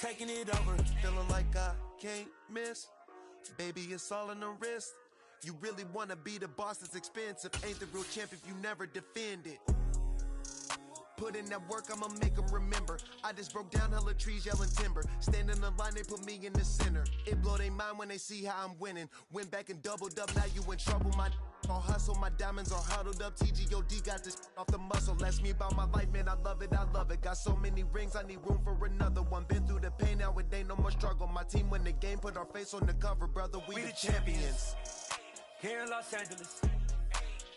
taking it over. Feeling like I can't miss. Baby, it's all in the wrist. You really wanna be the boss, it's expensive. Ain't the real champ if you never defend it. Put in that work, I'ma make them remember. I just broke down hella trees, yelling timber. Stand in the line, they put me in the center. It blow their mind when they see how I'm winning. Went back and doubled up, now you in trouble. My all hustle, my diamonds are huddled up. TGOD got this off the muscle. Ask me about my life, man, I love it, I love it. Got so many rings, I need room for another one. Been through the pain, now it ain't no more struggle. My team win the game, put our face on the cover, brother, we the champions. Here in Los Angeles,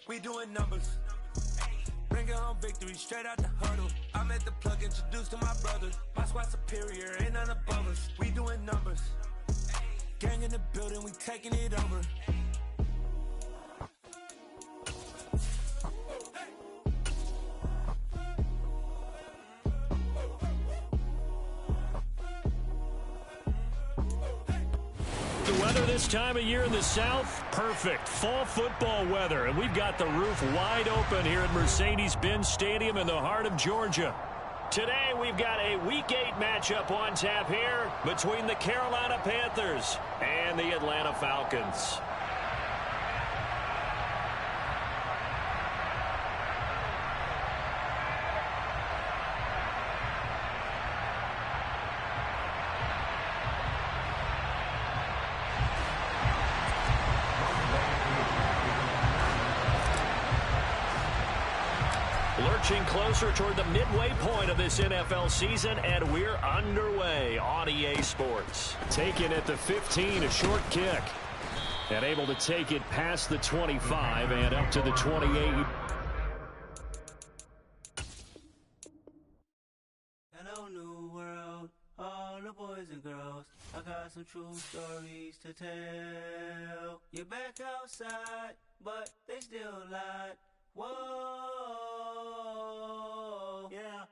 we doing numbers. Bringing home victory straight out the huddle. I'm at the plug, introduced to my brothers. My squad superior, ain't none above us. We doing numbers. Gang in the building, we taking it over. The weather this time of year in the South, perfect. Fall football weather, and we've got the roof wide open here at Mercedes-Benz Stadium in the heart of Georgia. Today, we've got a Week 8 matchup on tap here between the Carolina Panthers and the Atlanta Falcons. Lurching closer toward the midway point of this NFL season, and we're underway on EA Sports. Taken at the 15, a short kick. And able to take it past the 25 and up to the 28. Hello, new world, all the boys and girls. I got some true stories to tell. You're back outside, but they still lied. Whoa, yeah.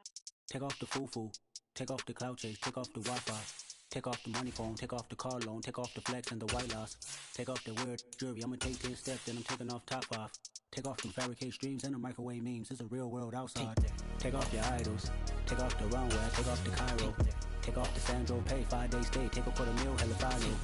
Take off the foo-foo, take off the cloud chase, take off the Wi-Fi, take off the money phone, take off the car loan, take off the flex and the white loss, take off the weird jewelry. I'ma take 10 steps, then I'm taking off top off. Take off the fabricated streams and the microwave memes. It's a real world outside. Take off your idols, take off the runway, take off the Cairo, take off the Sandro Pay, 5-day stay, take a quarter meal, hella value.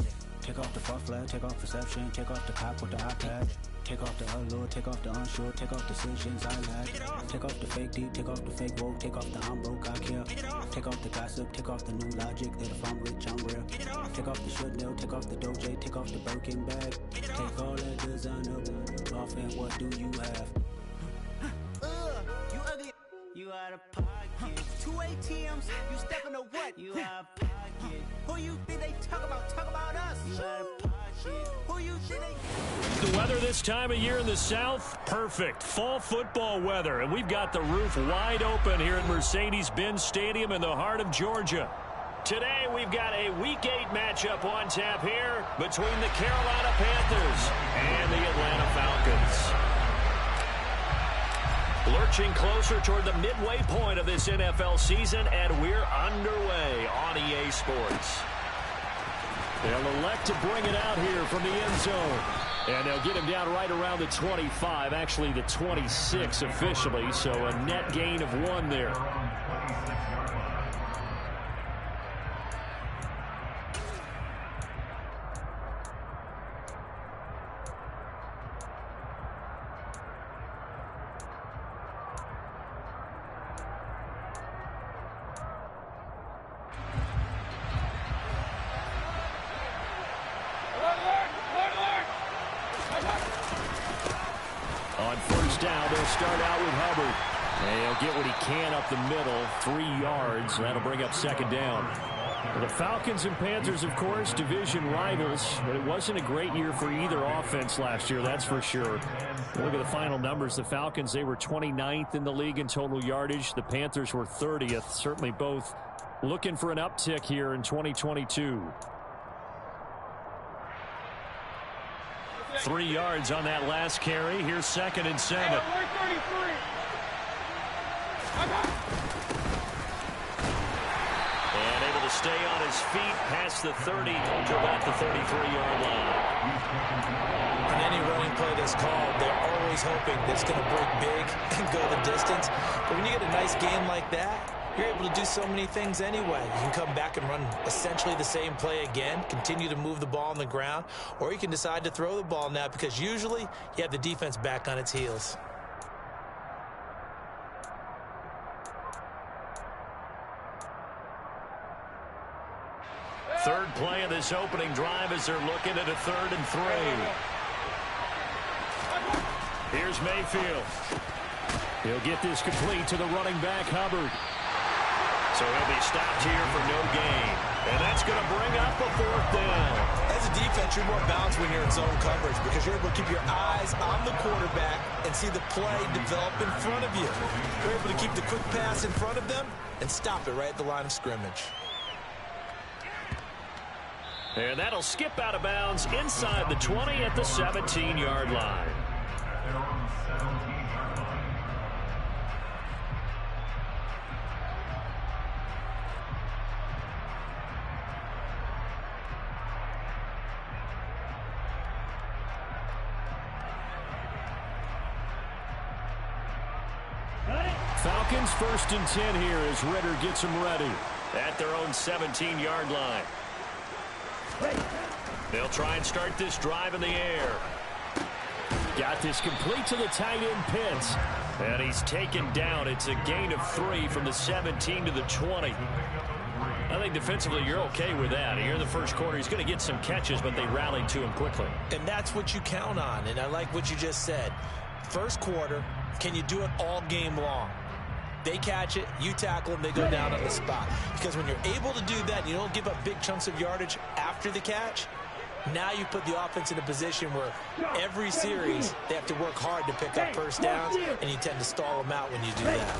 Take off the fuck flag, take off perception, take off the cop with the iPad. Take off the allure, take off the unsure, take off decisions I lack. Take off the fake deep, take off the fake woke, take off the I'm broke, I care. Take off the gossip, take off the new logic that if I'm rich, I'm rare. Take off the should know, take off the Doge, take off the Birkin bag. Take all that designer off and what do you have? You ugly. You out of pocket. 2 ATMs, you stepping to what? You out of pocket. Who you think they talk about? Talk about us. You out of pocket. Who you think they... The weather this time of year in the South, perfect. Fall football weather, and we've got the roof wide open here at Mercedes-Benz Stadium in the heart of Georgia. Today, we've got a Week 8 matchup on tap here between the Carolina Panthers and the Atlanta Falcons. Lurching closer toward the midway point of this NFL season, and we're underway on EA Sports. They'll elect to bring it out here from the end zone. And they'll get him down right around the 25, actually the 26 officially, so a net gain of 1 there. On first down, they'll start out with Hubbard. And he'll get what he can up the middle, 3 yards, and that'll bring up second down. Well, the Falcons and Panthers, of course, division rivals, but it wasn't a great year for either offense last year, that's for sure. Look at the final numbers. The Falcons, they were 29th in the league in total yardage. The Panthers were 30th. Certainly both looking for an uptick here in 2022. 3 yards on that last carry. Here's 2nd and 7. And able to stay on his feet past the 30 to about the 33-yard line. On any running play that's called, they're always hoping that it's going to break big and go the distance. But when you get a nice game like that, you're able to do so many things anyway. You can come back and run essentially the same play again, continue to move the ball on the ground, or you can decide to throw the ball now because usually you have the defense back on its heels. Third play of this opening drive as they're looking at a 3rd and 3. Here's Mayfield. He'll get this complete to the running back, Hubbard. So he'll be stopped here for no gain. And that's going to bring up a 4th down. As a defense, you're more balanced when you're in zone coverage because you're able to keep your eyes on the quarterback and see the play develop in front of you. You're able to keep the quick pass in front of them and stop it right at the line of scrimmage. And that'll skip out of bounds inside the 20 at the 17-yard line. Falcons 1st and 10 here as Ritter gets them ready at their own 17-yard line. They'll try and start this drive in the air. Got this complete to the tight end Pitts. And he's taken down. It's a gain of 3 from the 17 to the 20. I think defensively you're okay with that. Here in the first quarter, he's going to get some catches, but they rallied to him quickly. And that's what you count on, and I like what you just said. First quarter, can you do it all game long? They catch it, you tackle them, they go down on the spot. Because when you're able to do that, you don't give up big chunks of yardage after the catch, now you put the offense in a position where every series they have to work hard to pick up first downs, and you tend to stall them out when you do that.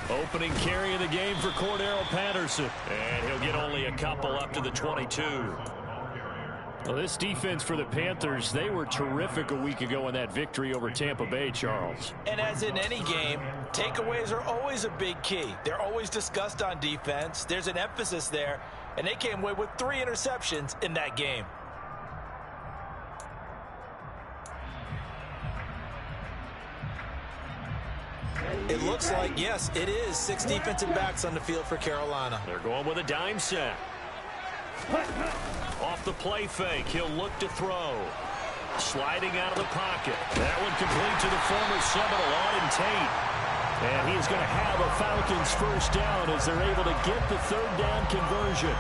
Opening carry of the game for Cordero Patterson. And he'll get only a couple up to the 22. Well, this defense for the Panthers, they were terrific a week ago in that victory over Tampa Bay, Charles. And as in any game, takeaways are always a big key. They're always discussed on defense. There's an emphasis there, and they came away with 3 interceptions in that game. It looks like, yes, it is 6 defensive backs on the field for Carolina. They're going with a dime set. Off the play fake, he'll look to throw. Sliding out of the pocket. That one complete to the former Seminole, Auden Tate. And he's going to have a Falcons first down as they're able to get the 3rd down conversion.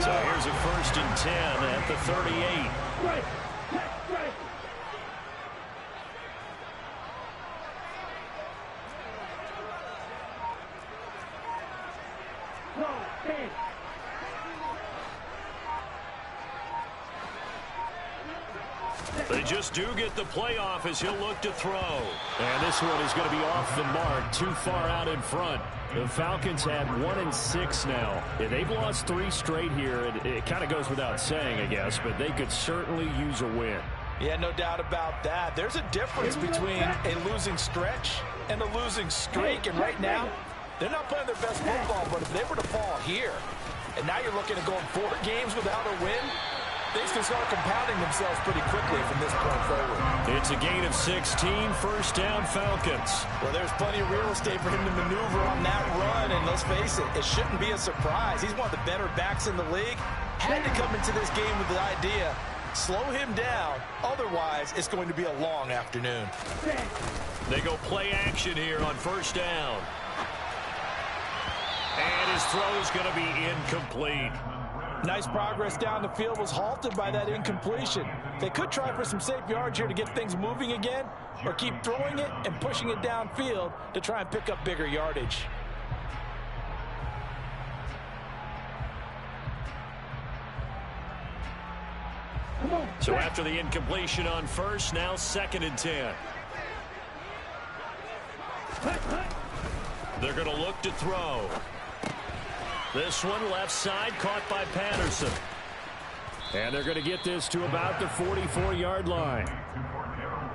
So here's a 1st and 10 at the 38. They just do get the playoff as he'll look to throw. And this one is going to be off the mark, too far out in front. The Falcons had 1-6 now. Yeah, they've lost 3 straight here. It kind of goes without saying, I guess, but they could certainly use a win. Yeah, no doubt about that. There's a difference between a losing stretch and a losing streak. And right now, they're not playing their best football, but if they were to fall here, and now you're looking at going 4 games without a win, things can start compounding themselves pretty quickly from this point forward. It's a gain of 16, first down Falcons. Well, there's plenty of real estate for him to maneuver on that run, and let's face it, it shouldn't be a surprise. He's one of the better backs in the league. Had to come into this game with the idea, slow him down, otherwise it's going to be a long afternoon. They go play action here on first down. And his throw is going to be incomplete. Nice progress down the field, was halted by that incompletion. They could try for some safe yards here to get things moving again, or keep throwing it and pushing it downfield to try and pick up bigger yardage. So after the incompletion on first, now 2nd and 10. They're going to look to throw. This one left side caught by Patterson. And they're going to get this to about the 44-yard line.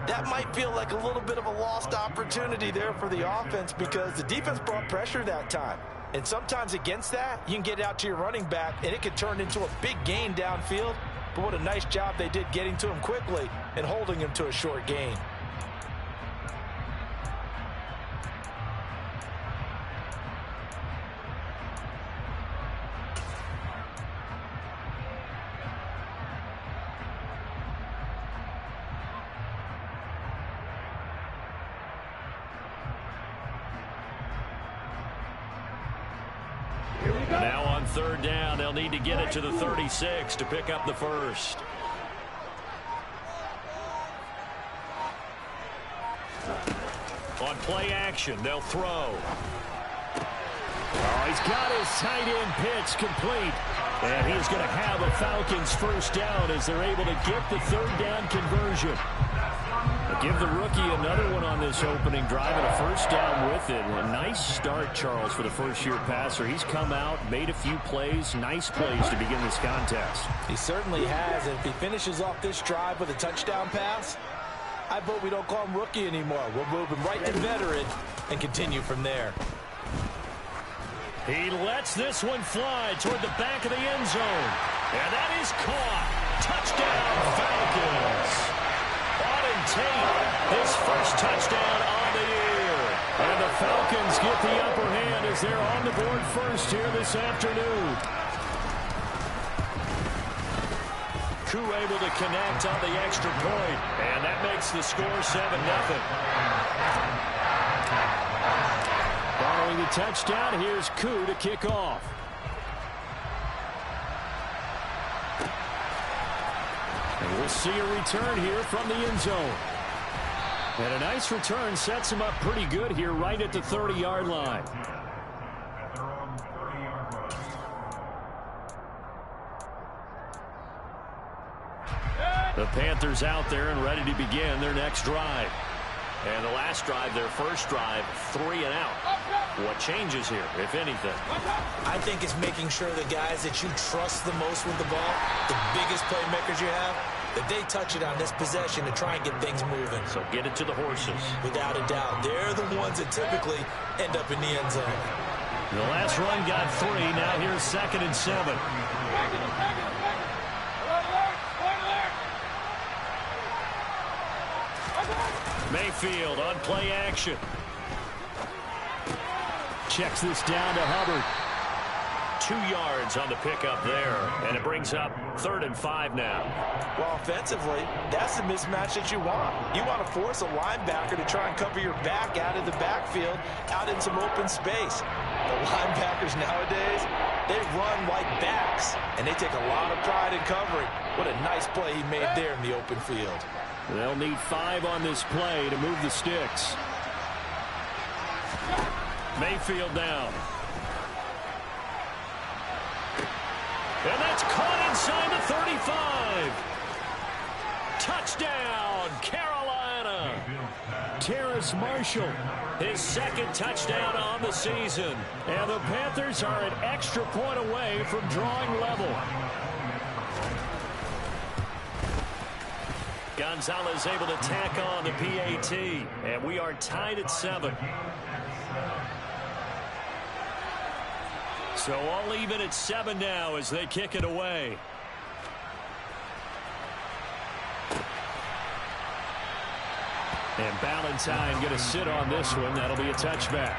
That might feel like a little bit of a lost opportunity there for the offense because the defense brought pressure that time. And sometimes against that, you can get out to your running back, and it could turn into a big gain downfield. But what a nice job they did getting to him quickly and holding him to a short gain. Now on third down, they'll need to get it to the 36 to pick up the first. On play action, they'll throw. Oh, he's got his tight end pitch complete. And he's going to have a Falcons first down as they're able to get the third down conversion. Give the rookie another one on this opening drive and a first down with it. A nice start, Charles, for the first-year passer. He's come out, made a few plays, nice plays to begin this contest. He certainly has. And if he finishes off this drive with a touchdown pass, I vote we don't call him rookie anymore. We'll move him right to veteran and continue from there. He lets this one fly toward the back of the end zone. And that is caught. Touchdown, Falcons. Tate, his first touchdown on the year. And the Falcons get the upper hand as they're on the board first here this afternoon. Koo able to connect on the extra point, and that makes the score 7-0. Following the touchdown, here's Koo to kick off. And we'll see a return here from the end zone. And a nice return sets him up pretty good here right at the 30-yard line. The Panthers out there and ready to begin their next drive. And the last drive, their first drive, 3 and out. What changes here, if anything? I think it's making sure the guys that you trust the most with the ball, the biggest playmakers you have, that they touch it on this possession to try and get things moving. So get it to the horses. Without a doubt. They're the ones that typically end up in the end zone. The last run got 3. Now here's 2nd and 7. Mayfield on play action. Checks this down to Hubbard. 2 yards on the pickup there, and it brings up 3rd and 5 now. Well, offensively, that's the mismatch that you want. You want to force a linebacker to try and cover your back out of the backfield, out in some open space. The linebackers nowadays, they run like backs, and they take a lot of pride in covering. What a nice play he made there in the open field. They'll need 5 on this play to move the sticks. Mayfield down. And that's caught inside the 35. Touchdown, Carolina. Terrace Marshall, his 2nd touchdown on the season. And the Panthers are an extra point away from drawing level. Gonzalez able to tack on the PAT. And we are tied at 7. So all even at 7 now as they kick it away. And Ballantyne going to sit on this one. That'll be a touchback.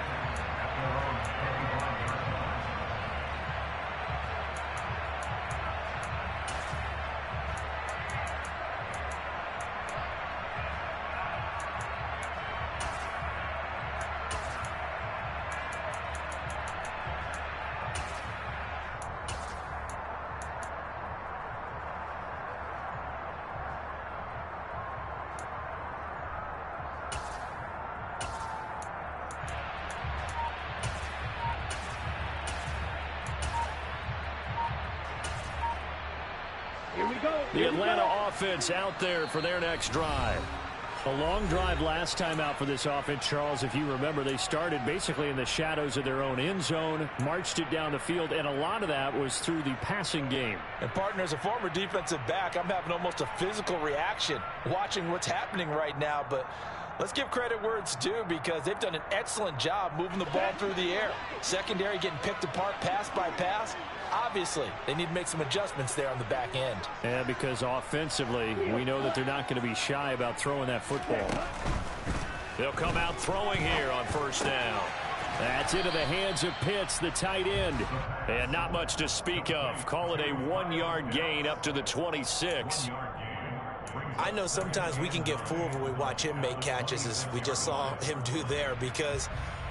The Atlanta offense out there for their next drive. A long drive last time out for this offense, Charles. If you remember, they started basically in the shadows of their own end zone, marched it down the field, and a lot of that was through the passing game. And, partner, as a former defensive back, I'm having almost a physical reaction watching what's happening right now. But let's give credit where it's due because they've done an excellent job moving the ball through the air. Secondary getting picked apart pass by pass. Obviously, they need to make some adjustments there on the back end. Yeah, because offensively, we know that they're not going to be shy about throwing that football. They'll come out throwing here on first down. That's into the hands of Pitts, the tight end. And not much to speak of. Call it a 1-yard gain up to the 26. I know sometimes we can get fooled when we watch him make catches as we just saw him do there because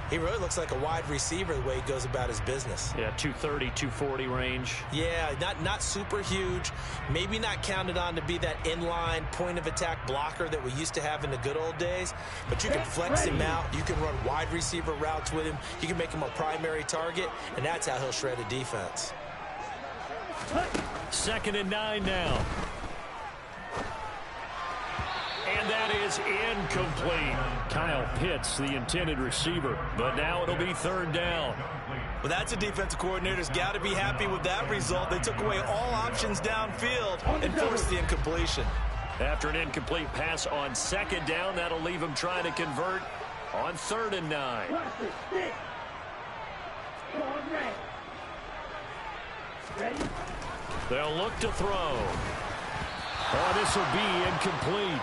He really looks like a wide receiver the way he goes about his business. Yeah, 230, 240 range. Yeah, not super huge. Maybe not counted on to be that inline point-of-attack blocker that we used to have in the good old days. But you can flex him out. You can run wide receiver routes with him. You can make him a primary target, and that's how he'll shred a defense. 2nd and 9 now. And that is incomplete. Kyle Pitts, the intended receiver. But now it'll be 3rd down. Well, that's a defensive coordinator's got to be happy with that result. They took away all options downfield and forced the incompletion. After an incomplete pass on 2nd down, that'll leave him trying to convert on 3rd and 9. They'll look to throw. Oh, this will be incomplete.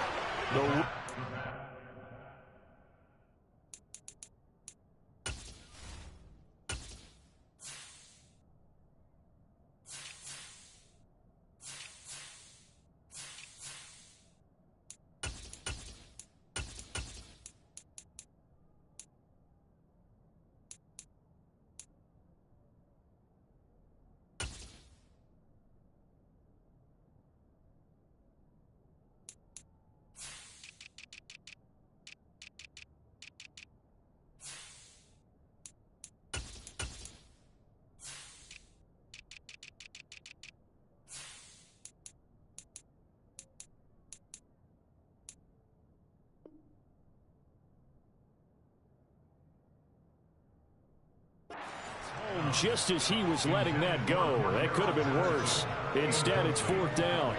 Just as he was letting that go, that could have been worse. Instead, it's 4th down.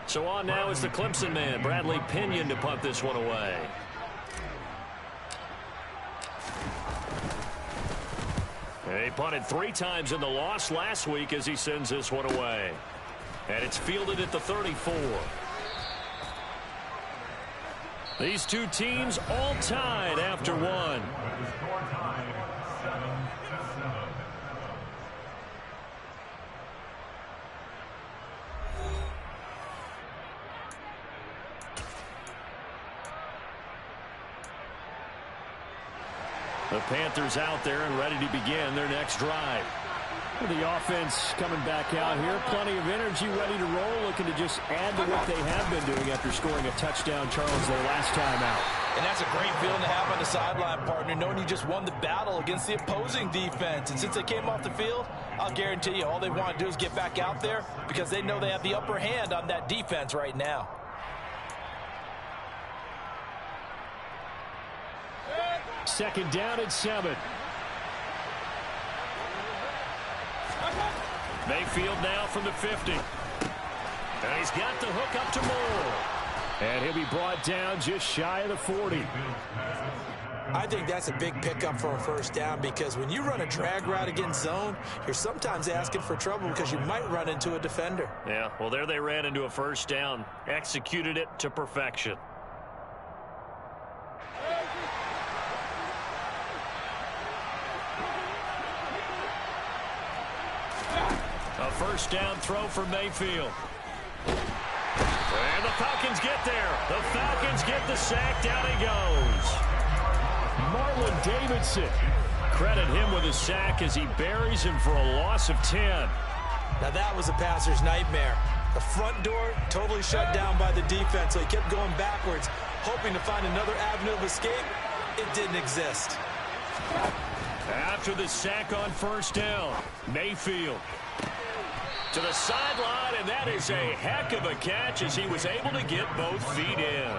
So on now is the Clemson man, Bradley Pinion, to punt this one away. He punted 3 times in the loss last week as he sends this one away. And it's fielded at the 34. These two teams all tied after one. The Panthers out there and ready to begin their next drive. The offense coming back out here. Plenty of energy, ready to roll, looking to just add to what they have been doing after scoring a touchdown, Charles, their last time out. And that's a great feeling to have on the sideline, partner, knowing you just won the battle against the opposing defense. And since they came off the field, I'll guarantee you all they want to do is get back out there because they know they have the upper hand on that defense right now. Second down and 7. Mayfield now from the 50. And he's got the hook up to Moore. And he'll be brought down just shy of the 40. I think that's a big pickup for a first down because when you run a drag route against zone, you're sometimes asking for trouble because you might run into a defender. Yeah, well, there they ran into a first down. Executed it to perfection. A first down throw for Mayfield. And the Falcons get there. The Falcons get the sack. Down he goes. Marlon Davidson. Credit him with a sack as he buries him for a loss of 10. Now that was a passer's nightmare. The front door totally shut down by the defense, so he kept going backwards, hoping to find another avenue of escape. It didn't exist. After the sack on first down, Mayfield to the sideline, and that is a heck of a catch as he was able to get both feet in.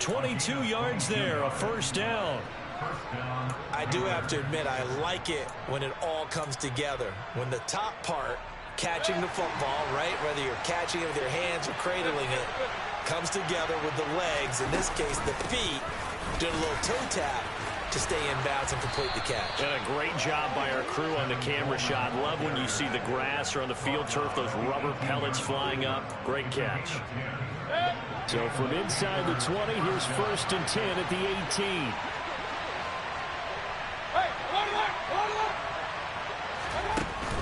22 yards there, a first down. I do have to admit, I like it when it all comes together. When the top part, catching the football, right, whether you're catching it with your hands or cradling it, comes together with the legs, in this case the feet, did a little toe tap to stay in bounds and complete the catch. And a great job by our crew on the camera shot. Love when you see the grass or on the field turf, those rubber pellets flying up. Great catch. So from inside the 20, here's 1st and 10 at the 18.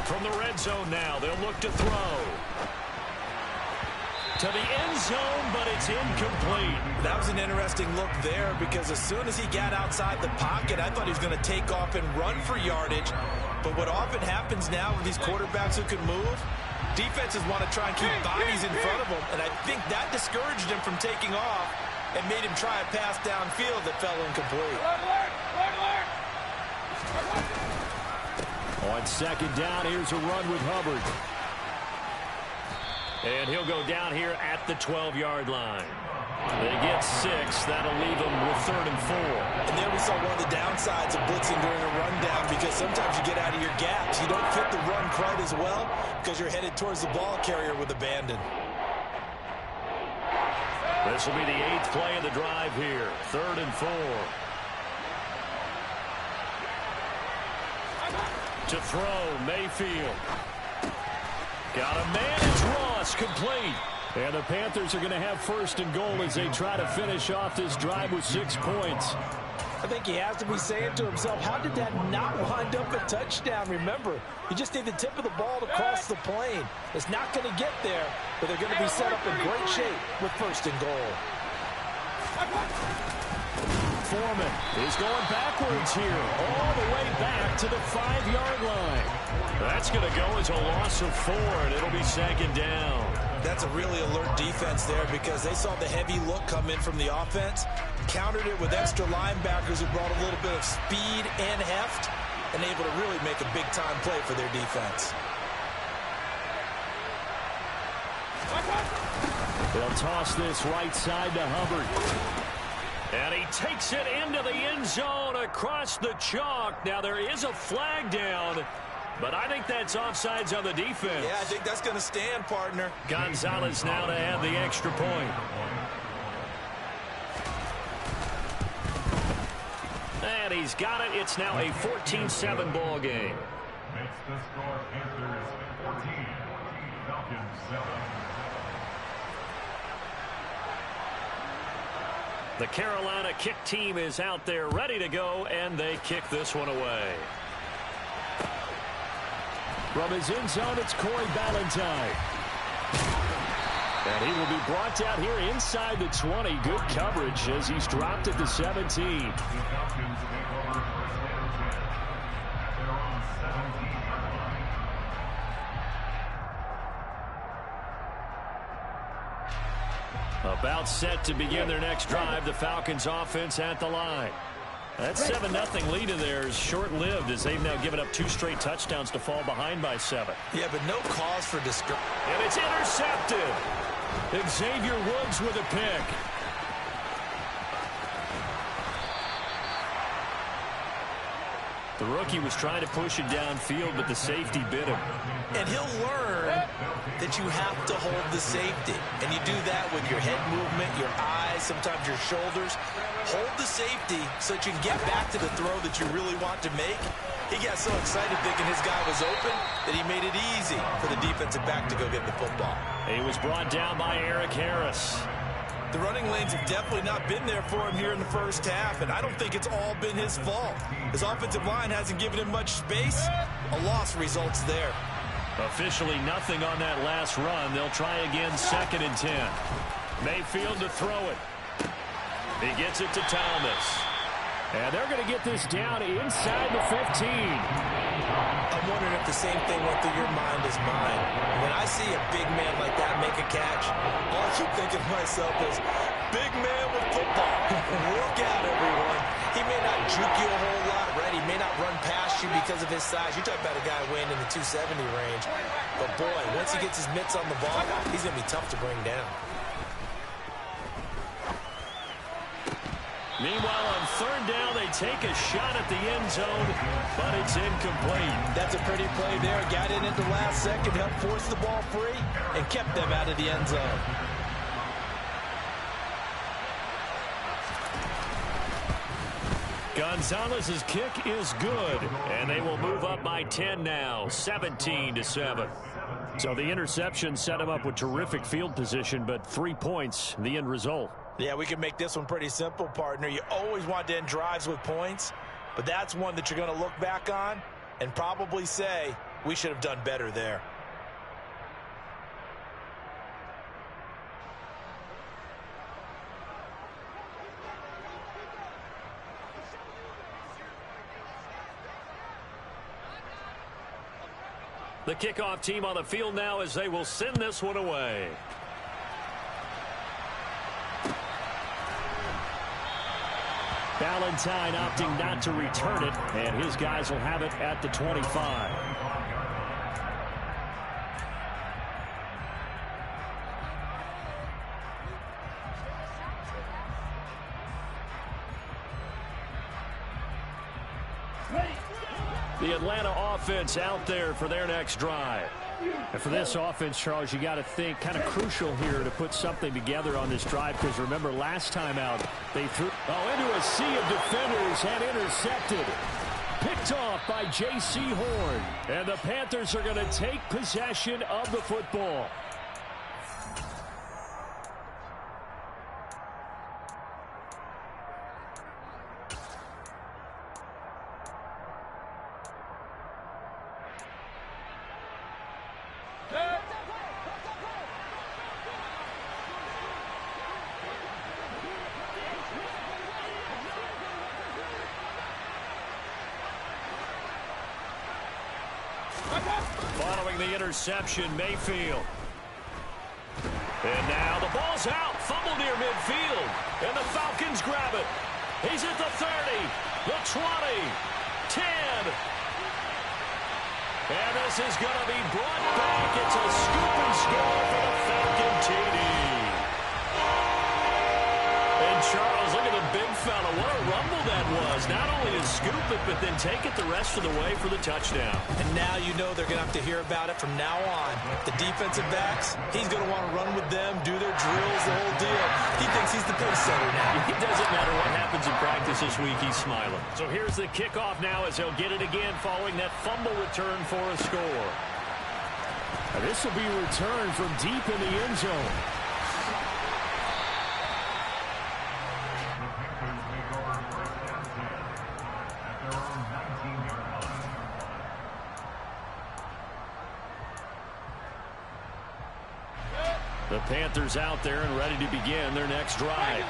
From the red zone now, they'll look to throw. to the end zone, but it's incomplete. That was an interesting look there because as soon as he got outside the pocket, I thought he was going to take off and run for yardage. But what often happens now with these quarterbacks who can move, defenses want to try and keep bodies in front of them, and I think that discouraged him from taking off and made him try a pass downfield that fell incomplete. On second down, here's a run with Hubbard. And he'll go down here at the 12-yard line. They get 6. That'll leave them with 3rd and 4. And there we saw one of the downsides of blitzing during a rundown because sometimes you get out of your gaps. You don't fit the run quite as well because you're headed towards the ball carrier with abandon. This will be the 8th play of the drive here. 3rd and 4. To throw, Mayfield. Got a man, it's Ross, complete. And the Panthers are going to have 1st and goal as they try to finish off this drive with 6 points. I think he has to be saying to himself, how did that not wind up a touchdown? Remember, you just need the tip of the ball to cross the plane. It's not going to get there, but they're going to be set up in great shape with 1st and goal. Foreman is going backwards here, all the way back to the 5-yard line. That's going to go as a loss of 4, and it'll be 2nd down. That's a really alert defense there because they saw the heavy look come in from the offense, countered it with extra linebackers who brought a little bit of speed and heft, and able to really make a big-time play for their defense. They'll toss this right side to Hubbard. And he takes it into the end zone across the chalk. Now there is a flag down, but I think that's offsides on the defense. Yeah, I think that's going to stand, partner. Gonzalez now to add the extra point. And he's got it. It's now a 14-7 ball game. Makes the score Panthers 14, Falcons 7. The Carolina kick team is out there ready to go, and they kick this one away. From his end zone, it's Corey Ballantyne. And he will be brought down here inside the 20. Good coverage as he's dropped at the 17. The Falcons take over 1st and 10. They're on 17-yard line. About set to begin their next drive. The Falcons offense at the line. That 7-0 lead of theirs is short-lived as they've now given up 2 straight touchdowns to fall behind by 7. Yeah, but no cause for discouragement. And it's intercepted. Xavier Woods with a pick. The rookie was trying to push it downfield, but the safety bit him. And he'll learn that you have to hold the safety. And you do that with your head movement, your eyes, sometimes your shoulders. Hold the safety so that you can get back to the throw that you really want to make. He got so excited thinking his guy was open that he made it easy for the defensive back to go get the football. He was brought down by Eric Harris. The running lanes have definitely not been there for him here in the first half, and I don't think it's all been his fault. His offensive line hasn't given him much space. A loss results there. Officially nothing on that last run. They'll try again 2nd and 10. Mayfield to throw it. He gets it to Thomas. And they're going to get this down inside the 15. I'm wondering if the same thing went through your mind as mine. When I see a big man like that make a catch, all I keep thinking to myself is, big man with football. Look out, everyone. He may not juke you a whole lot, right? He may not run past you because of his size. You're talking about a guy weighing in the 270 range. But, boy, once he gets his mitts on the ball, he's going to be tough to bring down. Meanwhile, on 3rd down, they take a shot at the end zone, but it's incomplete. That's a pretty play there. Got in at the last second, helped force the ball free, and kept them out of the end zone. Gonzalez's kick is good, and they will move up by 10 now, 17-7. So the interception set him up with terrific field position, but 3 points, the end result. Yeah, we can make this one pretty simple, partner. You always want to end drives with points, but that's one that you're going to look back on and probably say, we should have done better there. The kickoff team on the field now as they will send this one away. Valentine opting not to return it, and his guys will have it at the 25. The Atlanta offense out there for their next drive. And for this offense, Charles, you got to think kind of crucial here to put something together on this drive, because remember last time out they threw into a sea of defenders and intercepted. Picked off by J.C. Horn. And the Panthers are going to take possession of the football. Following the interception, Mayfield. And now the ball's out. Fumble near midfield. And the Falcons grab it. He's at the 30, the 20, 10. And this is going to be brought back. It's a scoop and score for the Falcon TD. And Charles, look at the big fella. What a rumble that was. Not only to scoop it, but then take it the rest of the way for the touchdown. And now you know they're going to have to hear about it from now on. The defensive backs, he's going to want to run with them, do their drills, the whole deal. He thinks he's the pace setter now. It doesn't matter what happens in practice this week, he's smiling. So here's the kickoff now as they'll get it again following that fumble return for a score. Now this will be returned from deep in the end zone. The Panthers out there and ready to begin their next drive.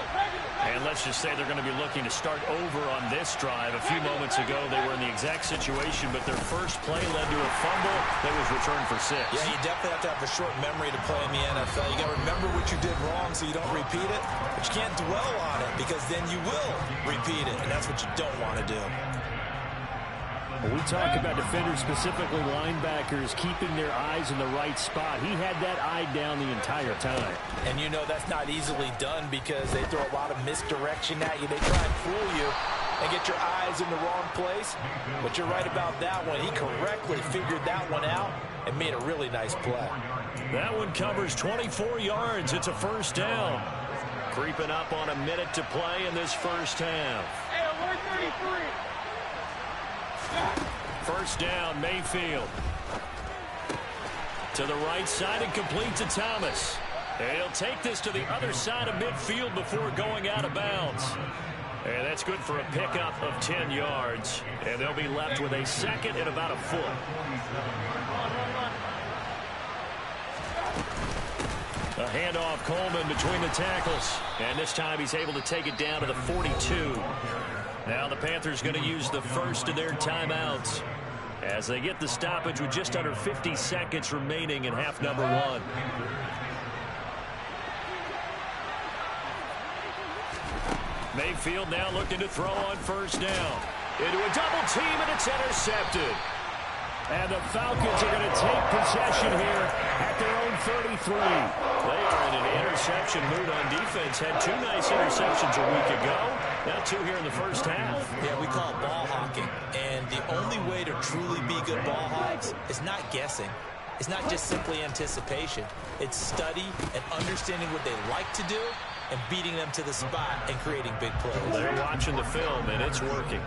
And let's just say they're going to be looking to start over on this drive. A few moments ago, they were in the exact situation, but their first play led to a fumble that was returned for 6. Yeah, you definitely have to have a short memory to play in the NFL. You got to remember what you did wrong so you don't repeat it, but you can't dwell on it because then you will repeat it, and that's what you don't want to do. When we talk about defenders, specifically linebackers, keeping their eyes in the right spot, he had that eye down the entire time. And you know that's not easily done because they throw a lot of misdirection at you. They try and fool you and get your eyes in the wrong place. But you're right about that one. He correctly figured that one out and made a really nice play. That one covers 24 yards. It's a first down. Creeping up on a minute to play in this first half. Hey, alert 33. First down, Mayfield. To the right side and complete to Thomas. And he'll take this to the other side of midfield before going out of bounds. And that's good for a pickup of 10 yards. And they'll be left with a second and about a foot. A handoff, Coleman between the tackles. And this time he's able to take it down to the 42. Now the Panthers going to use the first of their timeouts as they get the stoppage with just under 50 seconds remaining in half number 1. Mayfield now looking to throw on first down. Into a double team, and it's intercepted. And the Falcons are going to take possession here at their own 33. They are in an interception mood on defense. Had 2 nice interceptions a week ago. Now 2 here in the first half. Yeah, we call it ball hawking. And the only way to truly be good ball hawks is not guessing. It's not just simply anticipation. It's study and understanding what they like to do and beating them to the spot and creating big plays. They're watching the film, and it's working.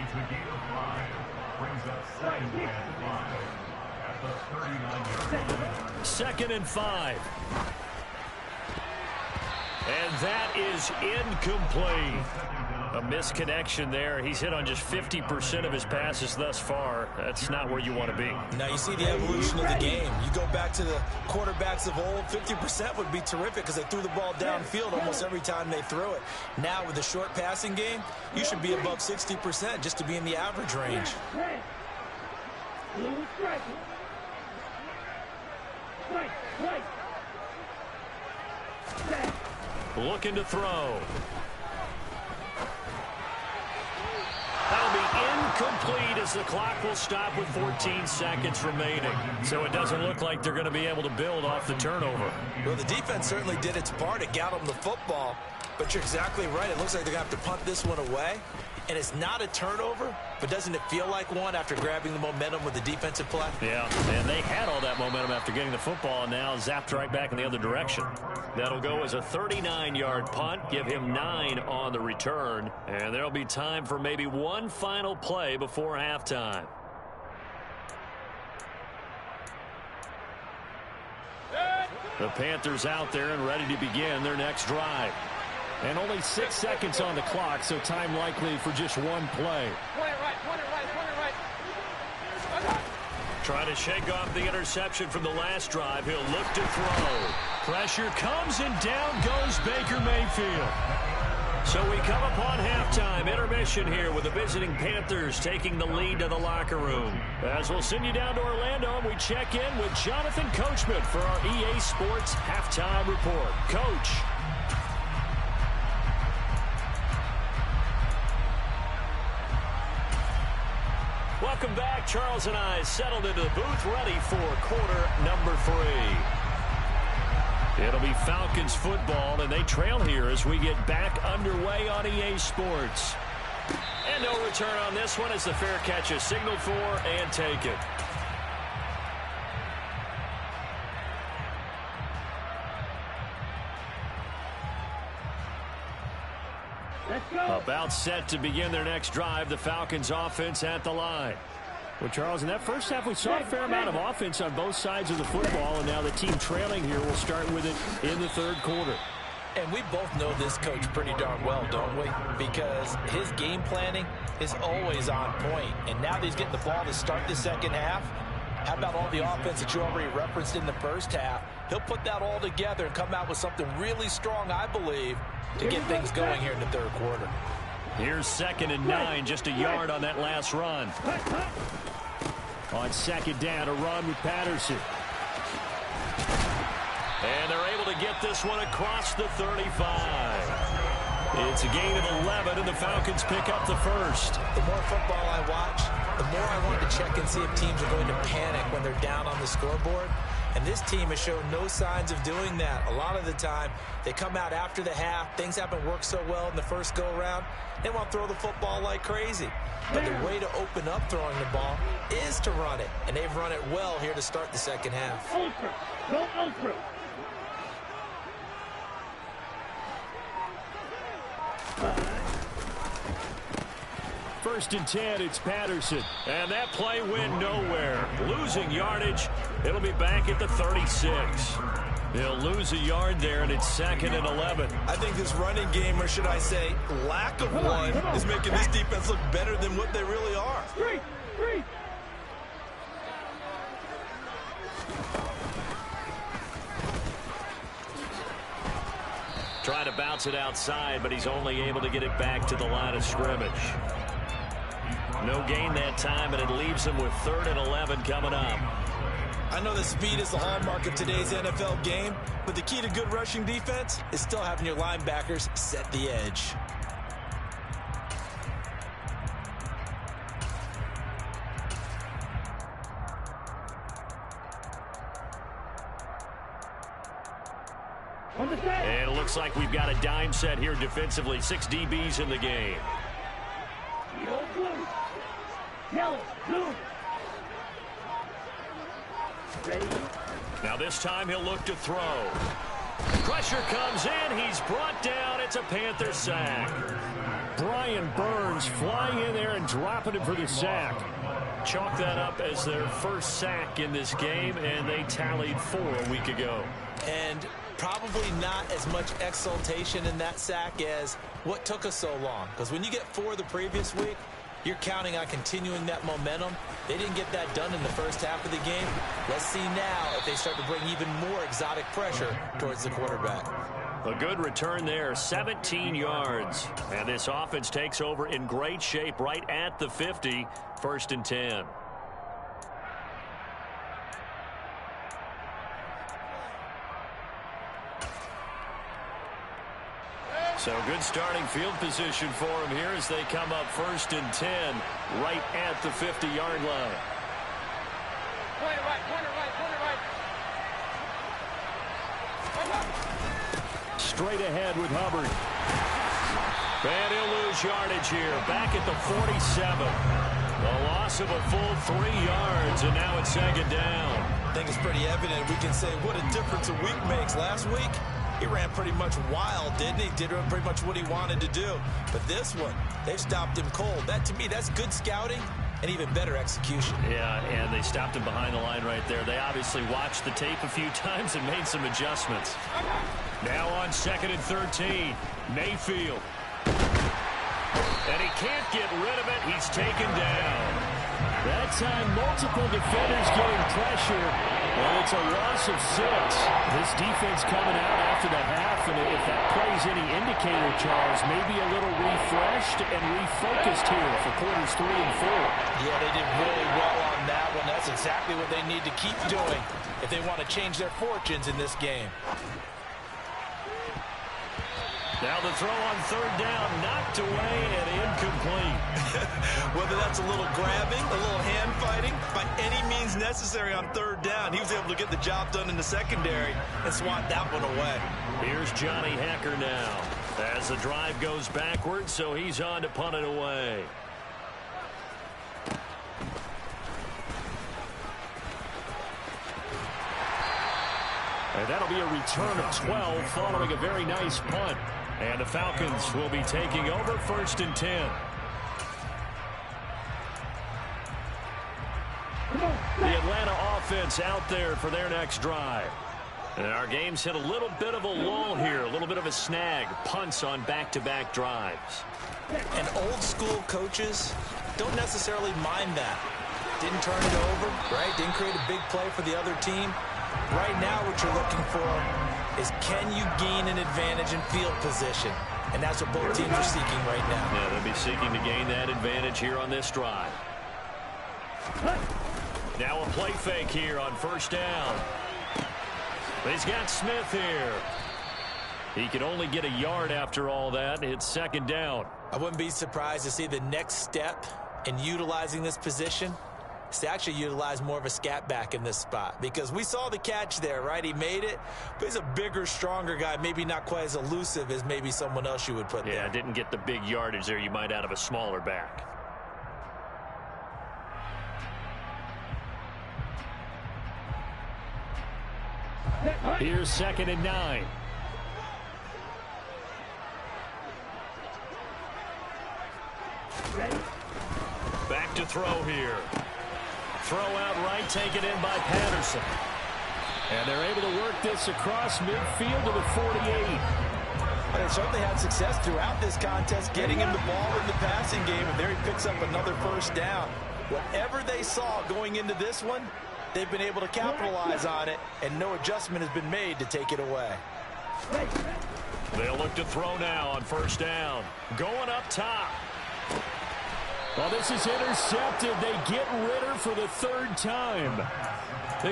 It's a game of 5. Brings up second and 5 at the 39-yard line. Second and 5. And that is incomplete. A misconnection there. He's hit on just 50% of his passes thus far. That's not where you want to be. Now you see the evolution of the game. You go back to the quarterbacks of old, 50% would be terrific because they threw the ball downfield almost every time they threw it. Now with the short passing game, you should be above 60% just to be in the average range. Looking to throw. That'll be incomplete as the clock will stop with 14 seconds remaining. So it doesn't look like they're going to be able to build off the turnover. Well, the defense certainly did its part. It got them the football. But you're exactly right. It looks like they're going to have to punt this one away. And it's not a turnover, but doesn't it feel like one after grabbing the momentum with the defensive play? Yeah, and they had all that momentum after getting the football and now zapped right back in the other direction. That'll go as a 39-yard punt, give him 9 on the return, and there'll be time for maybe one final play before halftime. The Panthers out there and ready to begin their next drive. And only 6 seconds on the clock, so time likely for just one play. Point it right. Trying to shake off the interception from the last drive. He'll look to throw. Pressure comes and down goes Baker Mayfield. So we come upon halftime intermission here with the visiting Panthers taking the lead to the locker room. As we'll send you down to Orlando and we check in with Jonathan Coachman for our EA Sports Halftime Report. Coach. Welcome back. Charles and I settled into the booth ready for quarter number 3. It'll be Falcons football, and they trail here as we get back underway on EA Sports. And no return on this one as the fair catch is signaled for and taken. About set to begin their next drive, the Falcons offense at the line. Well, Charles, in that first half, we saw a fair amount of offense on both sides of the football, and now the team trailing here will start with it in the third quarter. And we both know this coach pretty darn well, don't we? Because his game planning is always on point. And now that he's getting the ball to start the second half, how about all the offense that you already referenced in the first half? He'll put that all together and come out with something really strong, I believe, to get things going here in the third quarter. Here's 2nd and 9, just a yard on that last run. On second down, a run with Patterson. And they're able to get this one across the 35. It's a gain of 11, and the Falcons pick up the first. The more football I watch, the more I want to check and see if teams are going to panic when they're down on the scoreboard. And this team has shown no signs of doing that. A lot of the time, they come out after the half. Things haven't worked so well in the first go-around. They want to throw the football like crazy. But the way to open up throwing the ball is to run it. And they've run it well here to start the second half. Ultra. Go ultra. First and 10, it's Patterson. And that play went nowhere. Losing yardage. It'll be back at the 36. They'll lose a yard there, and it's 2nd and 11. I think this running game, or should I say lack of one, is making this defense look better than what they really are. Three. Trying to bounce it outside, but he's only able to get it back to the line of scrimmage. No gain that time, and it leaves him with 3rd and 11 coming up. I know that speed is the hallmark of today's NFL game, but the key to good rushing defense is still having your linebackers set the edge. And it looks like we've got a dime set here defensively. 6 DBs in the game. Now this time he'll look to throw. Pressure comes in. He's brought down. It's a Panther sack. Brian Burns flying in there and dropping him for the sack. Chalk that up as their first sack in this game, and they tallied 4 a week ago. And probably not as much exultation in that sack as what took us so long. Because when you get 4 the previous week, you're counting on continuing that momentum. They didn't get that done in the first half of the game. Let's see now if they start to bring even more exotic pressure towards the quarterback. A good return there, 17 yards. And this offense takes over in great shape right at the 50, 1st and 10. So good starting field position for him here as they come up 1st and 10 right at the 50-yard line. Corner right, corner right, corner right. Straight ahead with Hubbard. And he'll lose yardage here. Back at the 47. The loss of a full 3 yards, and now it's 2nd down. I think it's pretty evident. We can say what a difference a week makes. Last week, he ran pretty much wild, didn't he? Did pretty much what he wanted to do. But this one, they've stopped him cold. That, to me, that's good scouting and even better execution. Yeah, and they stopped him behind the line right there. They obviously watched the tape a few times and made some adjustments. Now on 2nd and 13, Mayfield. And he can't get rid of it. He's taken down. That time, multiple defenders getting pressure. Well, it's a loss of 6. This defense coming out after the half, and if that plays any indicator, Charles, maybe a little refreshed and refocused here for quarters 3 and 4. Yeah, they did really well on that one. That's exactly what they need to keep doing if they want to change their fortunes in this game. Now the throw on 3rd down, knocked away and incomplete. Whether that's a little grabbing, a little hand fighting, by any means necessary on 3rd down, he was able to get the job done in the secondary and swat that one away. Here's Johnny Hacker now as the drive goes backwards, so he's on to punt it away. And that'll be a return of 12 following a very nice punt. And the Falcons will be taking over 1st and 10. The Atlanta offense out there for their next drive. And our game's hit a little bit of a lull here, a little bit of a snag. Punts on back-to-back drives. And old school coaches don't necessarily mind that. Didn't turn it over, right? Didn't create a big play for the other team. Right now what you're looking for is can you gain an advantage in field position? And that's what both teams are seeking right now. Yeah, they'll be seeking to gain that advantage here on this drive. Now a play fake here on 1st down. He's got Smith here. He could only get a yard after all that. It's 2nd down. I wouldn't be surprised to see the next step in utilizing this position is to actually utilize more of a scat back in this spot, because we saw the catch there, right? He made it, but he's a bigger, stronger guy, maybe not quite as elusive as maybe someone else you would put there. Yeah, didn't get the big yardage there you might out of a smaller back. Here's 2nd and 9. Back to throw here. Throw out right, taken in by Patterson. And they're able to work this across midfield to the 48. They certainly had success throughout this contest, getting him the ball in the passing game, and there he picks up another 1st down. Whatever they saw going into this one, they've been able to capitalize on it, and no adjustment has been made to take it away. They'll look to throw now on 1st down. Going up top. Well, this is intercepted. They get Ritter for the 3rd time.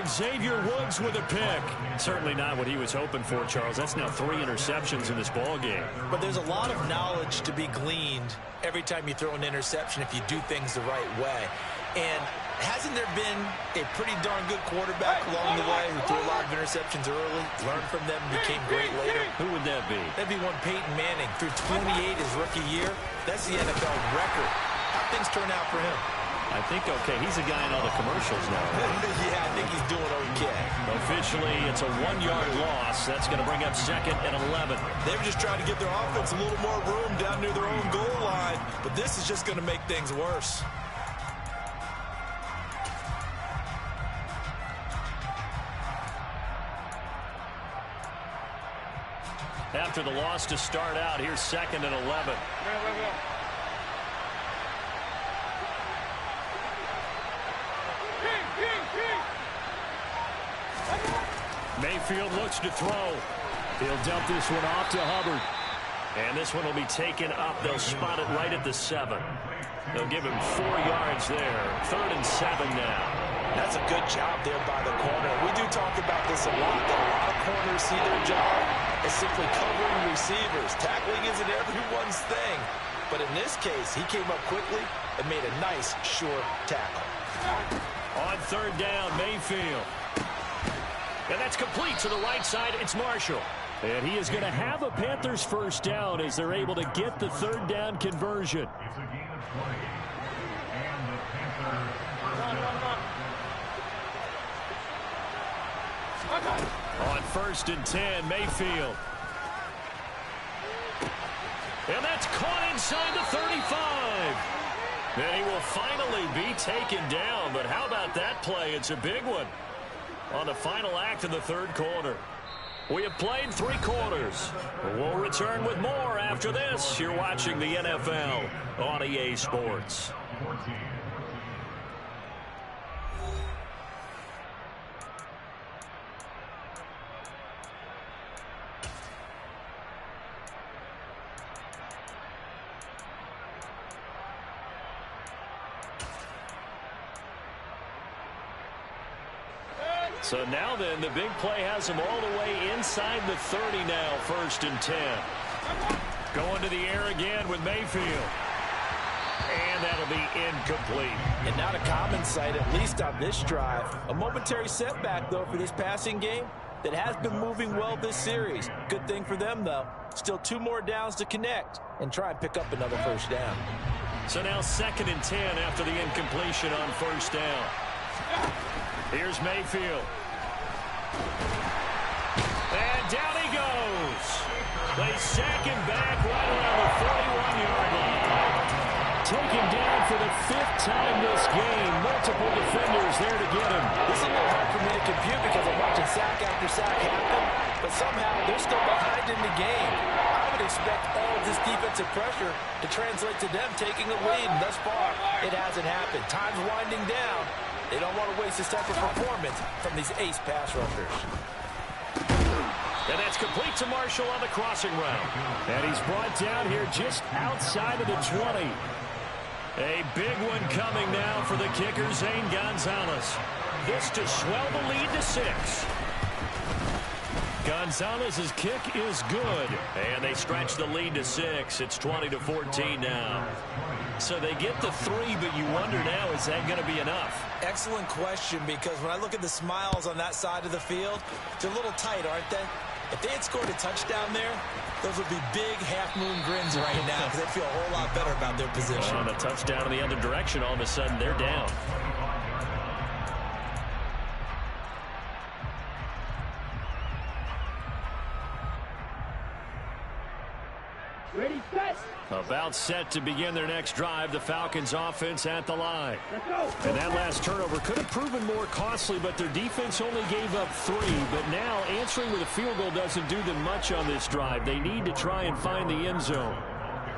Xavier Woods with a pick. Certainly not what he was hoping for, Charles. That's now 3 interceptions in this ball game. But there's a lot of knowledge to be gleaned every time you throw an interception if you do things the right way. And hasn't there been a pretty darn good quarterback along the way who threw a lot of interceptions early, learned from them, became great later? Who would that be? That'd be one Peyton Manning. Threw 28 his rookie year. That's the NFL record. How things turn out for him? I think okay. He's a guy in all the commercials now. Yeah, I think he's doing okay. Officially, it's a 1-yard loss. That's going to bring up 2nd and 11. They were just trying to give their offense a little more room down near their own goal line, but this is just going to make things worse. After the loss to start out, here's 2nd and 11. Mayfield looks to throw. He'll dump this one off to Hubbard. And this one will be taken up. They'll spot it right at the 7. They'll give him 4 yards there. 3rd and 7 now. That's a good job there by the corner. We do talk about this a lot, that a lot of corners see their job is simply covering receivers. Tackling isn't everyone's thing. But in this case, he came up quickly and made a nice, short tackle. On third down, Mayfield. And that's complete to the right side. It's Marshall. And he is going to have a Panthers first down as they're able to get the third down conversion. It's a gain of 20. And the Panthers On first and 10, Mayfield. And that's caught inside the 35. And he will finally be taken down. But how about that play? It's a big one on the final act of the third quarter. We have played 3 quarters. We'll return with more after this. You're watching the NFL on EA Sports. 14. So now then, the big play has him all the way inside the 30 now, first and 10. Going to the air again with Mayfield. And that'll be incomplete. And not a common sight, at least on this drive. A momentary setback, though, for this passing game that has been moving well this series. Good thing for them, though. Still 2 more downs to connect and try and pick up another first down. So now second and 10 after the incompletion on first down. Here's Mayfield. And down he goes. They sack him back right around the 41-yard line. Taken down for the 5th time this game. Multiple defenders there to get him. This is a little hard for me to compute because I'm watching sack after sack happen, but somehow they're still behind in the game. I would expect all of this defensive pressure to translate to them taking a lead, and thus far, it hasn't happened. Time's winding down. They don't want to waste this type of performance from these ace pass rushers. And that's complete to Marshall on the crossing route. And he's brought down here just outside of the 20. A big one coming now for the kicker, Zane Gonzalez. This to swell the lead to 6. Gonzalez's kick is good. And they stretch the lead to 6. It's 20-14 now. So they get the 3, but you wonder now, is that going to be enough? Excellent question, because when I look at the smiles on that side of the field, they're a little tight, aren't they? If they had scored a touchdown there, those would be big half-moon grins right now because they feel a whole lot better about their position. On a touchdown in the other direction, all of a sudden they're down. Ready, set. About set to begin their next drive. The Falcons offense at the line. Let's go. And that last turnover could have proven more costly, but their defense only gave up 3. But now answering with a field goal doesn't do them much on this drive. They need to try and find the end zone.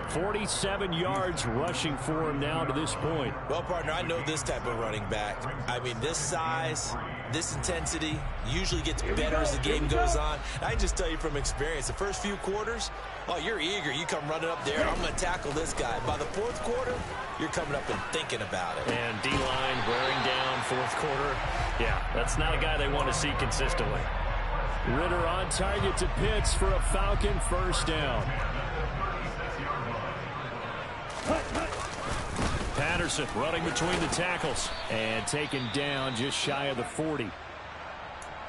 47 yards rushing for him now to this point. Well, partner, I know this type of running back. I mean, this size, this intensity usually gets better as the game goes on. I can just tell you from experience, the first few quarters, oh, you're eager. You come running up there, I'm going to tackle this guy. By the 4th quarter, you're coming up and thinking about it. And D-line wearing down 4th quarter. Yeah, that's not a guy they want to see consistently. Ritter on target to Pitts for a Falcon first down. Patterson running between the tackles and taken down just shy of the 40.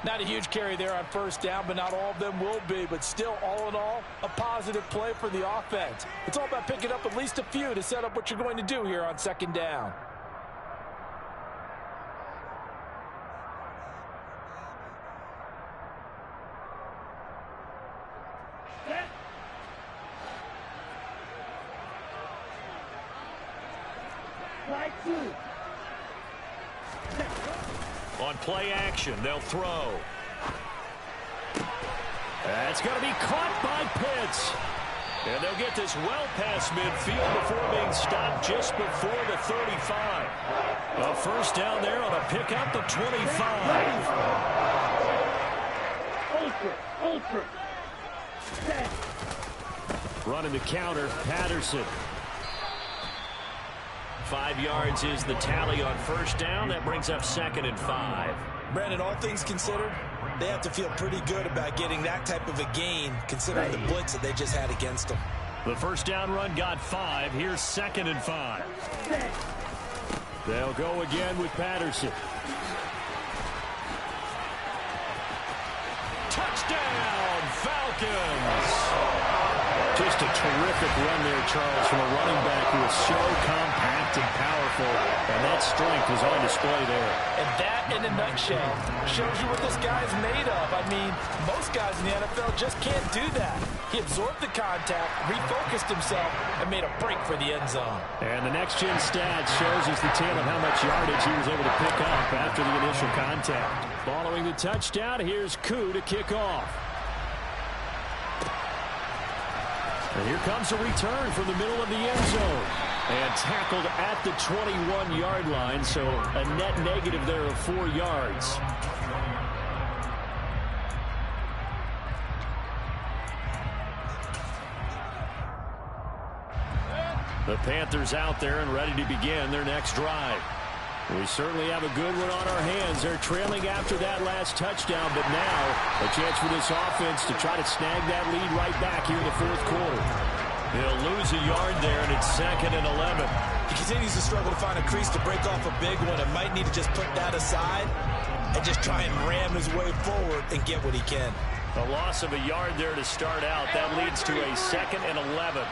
Not a huge carry there on first down, but not all of them will be. But still, all in all, a positive play for the offense. It's all about picking up at least a few to set up what you're going to do here on second down. On play action, they'll throw. That's going to be caught by Pitts. And they'll get this well past midfield before being stopped just before the 35. A first down there on a pickup of 25. Ultra. Running the counter, Patterson. 5 yards is the tally on first down. That brings up 2nd and 5. Brandon, all things considered, they have to feel pretty good about getting that type of a gain, considering the blitz that they just had against them. The first down run got 5. Here's 2nd and 5. They'll go again with Patterson. Touchdown, Falcons! Just a terrific run there, Charles, from a running back who is so compact and powerful, and that strength was on display there. And that, in a nutshell, shows you what this guy is made of. I mean, most guys in the NFL just can't do that. He absorbed the contact, refocused himself, and made a break for the end zone. And the next-gen stat shows us the tale of how much yardage he was able to pick up after the initial contact. Following the touchdown, here's Koo to kick off. And here comes a return from the middle of the end zone. And tackled at the 21-yard line, so a net negative there of 4 yards. The Panthers out there and ready to begin their next drive. We certainly have a good one on our hands. They're trailing after that last touchdown, but now a chance for this offense to try to snag that lead right back here in the fourth quarter. He'll lose a yard there, and it's 2nd and 11. He continues to struggle to find a crease to break off a big one and might need to just put that aside and just try and ram his way forward and get what he can. A loss of a yard there to start out. That leads to a 2nd and 11.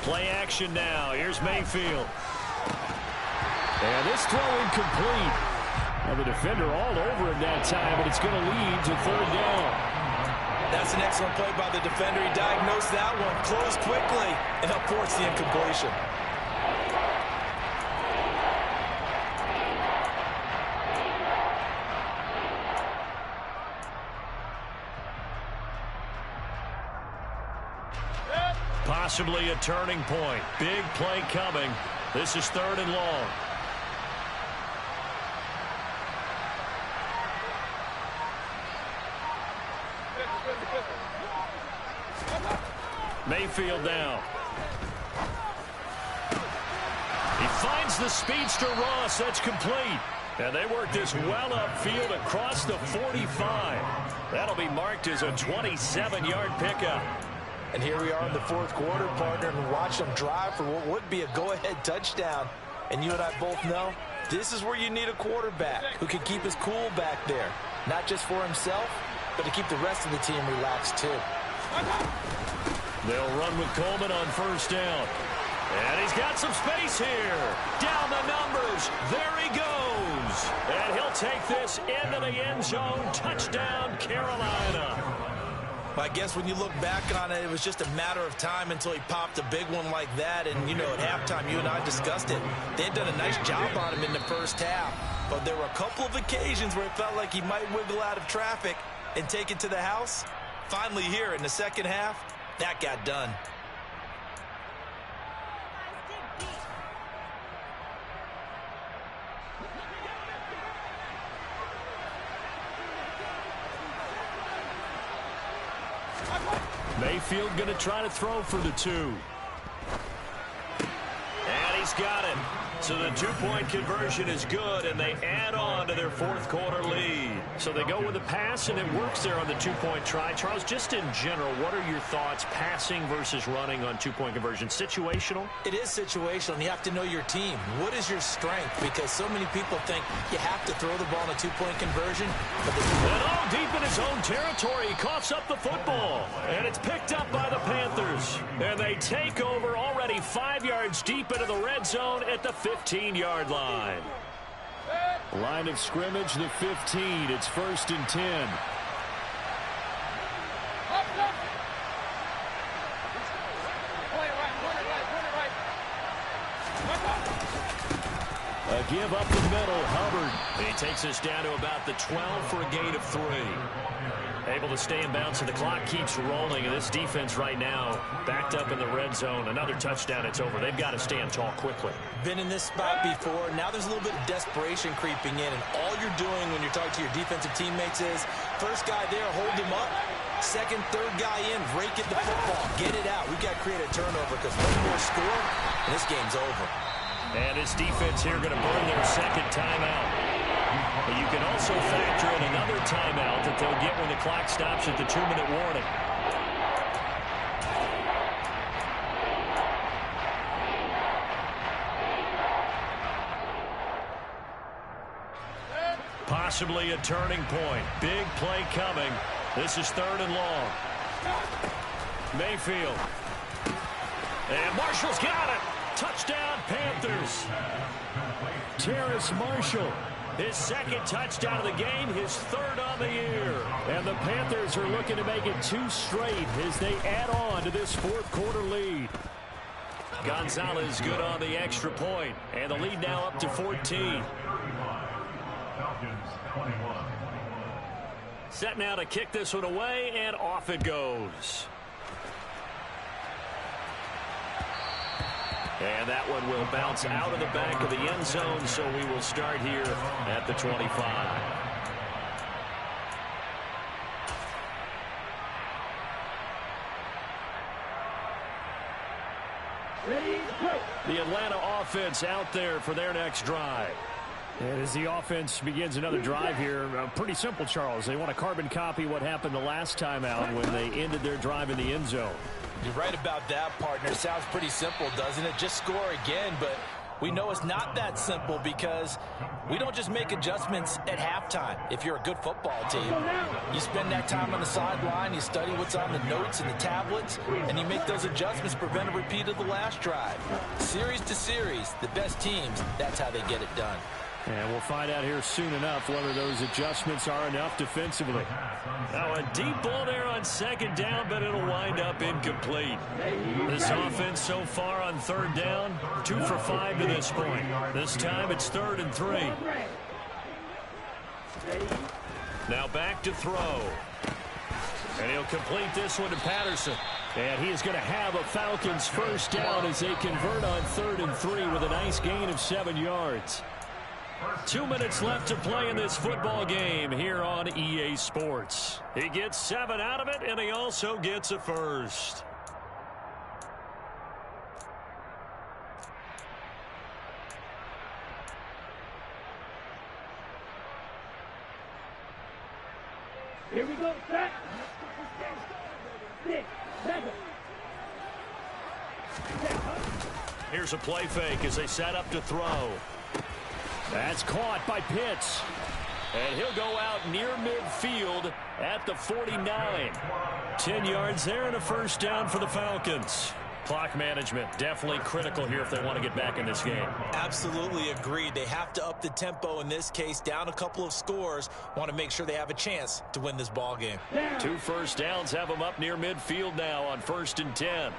Play action now. Here's Mayfield. And this throw incomplete. Now the defender all over him that time, but it's going to lead to 3rd down. That's an excellent play by the defender. He diagnosed that one, closed quickly, and helped force the incompletion. Possibly a turning point. Big play coming. This is 3rd and long. Mayfield down. He finds the speedster Ross. That's complete. And they work this well upfield across the 45. That'll be marked as a 27-yard pickup. And here we are in the fourth quarter, partner, and watch them drive for what would be a go-ahead touchdown. And you and I both know this is where you need a quarterback who can keep his cool back there, not just for himself, but to keep the rest of the team relaxed too. They'll run with Coleman on first down. And he's got some space here. Down the numbers. There he goes. And he'll take this into the end zone. Touchdown, Carolina. I guess when you look back on it, it was just a matter of time until he popped a big one like that. And, you know, at halftime, you and I discussed it. They had done a nice job on him in the first half. But there were a couple of occasions where it felt like he might wiggle out of traffic and take it to the house. Finally here in the second half, that got done. Mayfield going to try to throw for the 2. And he's got it. So the 2-point conversion is good, and they add on to their fourth quarter lead. So they go with a pass, and it works there on the 2-point try. Charles, just in general, what are your thoughts passing versus running on 2-point conversion? Situational? It is situational, and you have to know your team. What is your strength? Because so many people think you have to throw the ball in a 2-point conversion. And all deep in his own territory, he coughs up the football. And it's picked up by the Panthers. And they take over already 5 yards deep into the red zone at the 15-yard line. Line of scrimmage, the 15. It's 1st and 10. A give up the middle, Hubbard. He takes us down to about the 12 for a gain of 3. Able to stay in bounds, and the clock keeps rolling. And this defense right now backed up in the red zone. Another touchdown, it's over. They've got to stand tall quickly. Been in this spot before. Now there's a little bit of desperation creeping in. And all you're doing when you're talking to your defensive teammates is, first guy there, hold him up. Second, third guy in, rake at the football. Get it out. We've got to create a turnover because one more score, and this game's over. And this defense here going to burn their second timeout. But you can also factor in another timeout that they'll get when the clock stops at the 2-minute warning. Possibly a turning point. Big play coming. This is 3rd and long. Mayfield. And Marshall's got it. Touchdown, Panthers. Terrace Marshall. His second touchdown of the game, his 3rd on the year. And the Panthers are looking to make it 2 straight as they add on to this 4th quarter lead. Gonzalez good on the extra point. And the lead now up to 14. Set now to kick this one away, and off it goes. And that one will bounce out of the back of the end zone, so we will start here at the 25. The Atlanta offense out there for their next drive. And as the offense begins another drive here, pretty simple, Charles. They want to carbon copy what happened the last time out when they ended their drive in the end zone. You're right about that, partner. Sounds pretty simple, doesn't it? Just score again, but we know it's not that simple because we don't just make adjustments at halftime. If you're a good football team, you spend that time on the sideline, you study what's on the notes and the tablets, and you make those adjustments to prevent a repeat of the last drive. Series to series, the best teams, that's how they get it done. And we'll find out here soon enough whether those adjustments are enough defensively. Now a deep ball there on 2nd down, but it'll wind up incomplete. This offense so far on 3rd down, 2 for 5 to this point. This time it's 3rd and 3. Now back to throw. And he'll complete this one to Patterson. And he is going to have a Falcons first down as they convert on 3rd and 3 with a nice gain of 7 yards. 2 minutes left to play in this football game here on EA Sports. He gets 7 out of it, and he also gets a first. Here we go, set. 6, 7. Here's a play fake as they set up to throw. That's caught by Pitts. And he'll go out near midfield at the 49. 10 yards there and a first down for the Falcons. Clock management definitely critical here if they want to get back in this game. Absolutely agreed. They have to up the tempo in this case, down a couple of scores. Want to make sure they have a chance to win this ball game. 2 first downs have them up near midfield now on 1st and 10.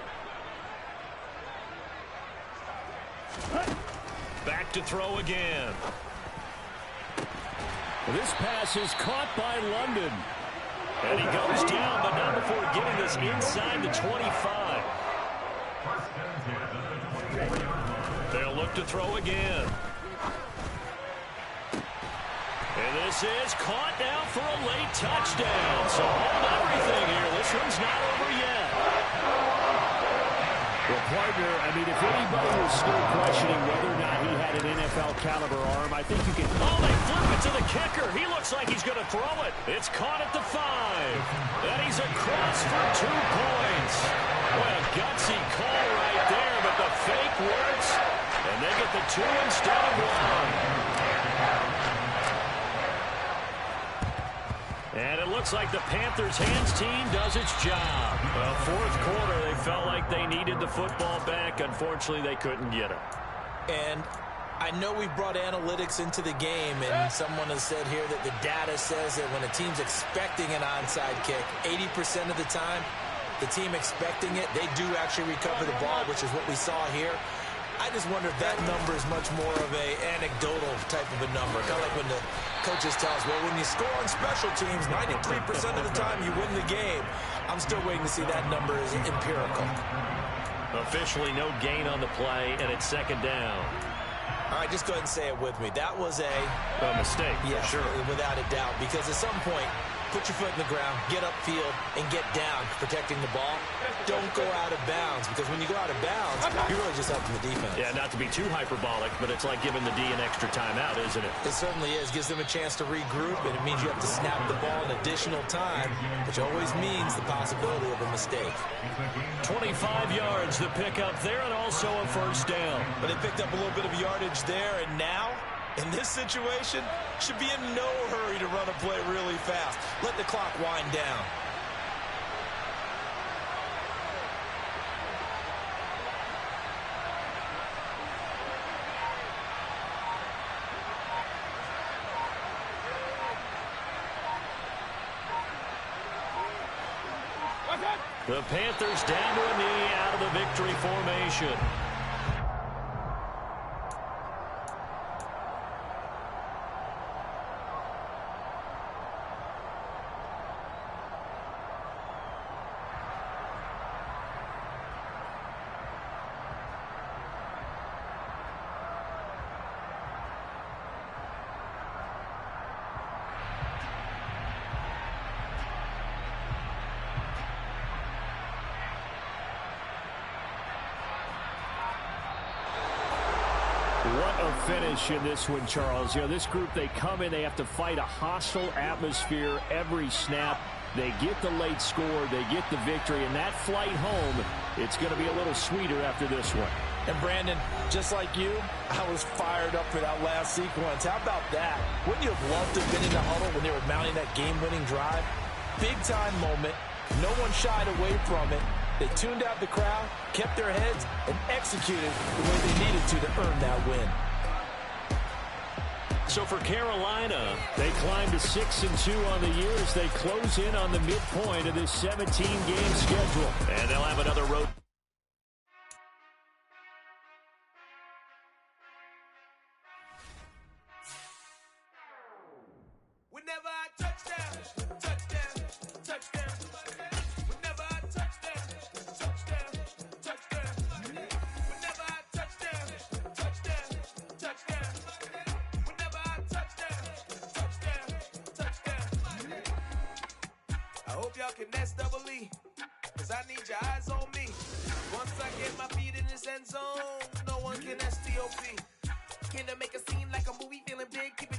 Back to throw again. This pass is caught by London. And he goes down, but not before getting this inside the 25. They'll look to throw again. And this is caught now for a late touchdown. So hold everything here. This one's not over yet. Well, partner, I mean, if anybody was still questioning whether or not he had an NFL caliber arm, I think you can... Oh, they flip it to the kicker. He looks like he's going to throw it. It's caught at the 5. And he's across for 2 points. What a gutsy call right there, but the fake works. And they get the 2 instead of 1. And it looks like the Panthers' hands team does its job. Well, 4th quarter, they felt like they needed the football back. Unfortunately, they couldn't get it. And I know we brought analytics into the game, and someone has said here that the data says that when a team's expecting an onside kick, 80% of the time, the team expecting it, they do actually recover the ball, which is what we saw here. I just wonder if that number is much more of a anecdotal type of a number. Kind of like when the coaches tell us, well, when you score on special teams, 93% of the time you win the game. I'm still waiting to see that number is empirical. Officially no gain on the play, and it's 2nd down. All right, just go ahead and say it with me. That was a mistake, yeah, for sure. Without a doubt, because at some point, Put your foot in the ground, get upfield, and get down protecting the ball. Don't go out of bounds, because when you go out of bounds, you're really just helping the defense. Yeah, not to be too hyperbolic, but it's like giving the D an extra timeout, isn't it? It certainly is. Gives them a chance to regroup, and it means you have to snap the ball an additional time, which always means the possibility of a mistake. 25 yards the pickup there, and also a first down. But they picked up a little bit of yardage there, and now, in this situation, should be in no hurry to run a play really fast. Let the clock wind down. The Panthers down to a knee out of the victory formation. What a finish in this one, Charles. You know, this group, they come in, they have to fight a hostile atmosphere every snap. They get the late score, they get the victory, and that flight home, it's going to be a little sweeter after this one. And Brandon, just like you, I was fired up for that last sequence. How about that? Wouldn't you have loved to have been in the huddle when they were mounting that game-winning drive? Big-time moment. No one shied away from it. They tuned out the crowd, kept their heads, and executed the way they needed to earn that win. So for Carolina, they climb to 6-2 on the year as they close in on the midpoint of this 17-game schedule. And they'll have another road. Whenever I touchdown, touchdown, touchdown. Whenever I touchdown, touchdown, touchdown. Whenever I touchdown, touchdown, touchdown. Whenever I touchdown, touchdown. I hope y'all can nest double E, cause I need your eyes on me. Once I get my feet in this end zone, no one can STOP. Can I make a scene like a movie, feeling big, keep it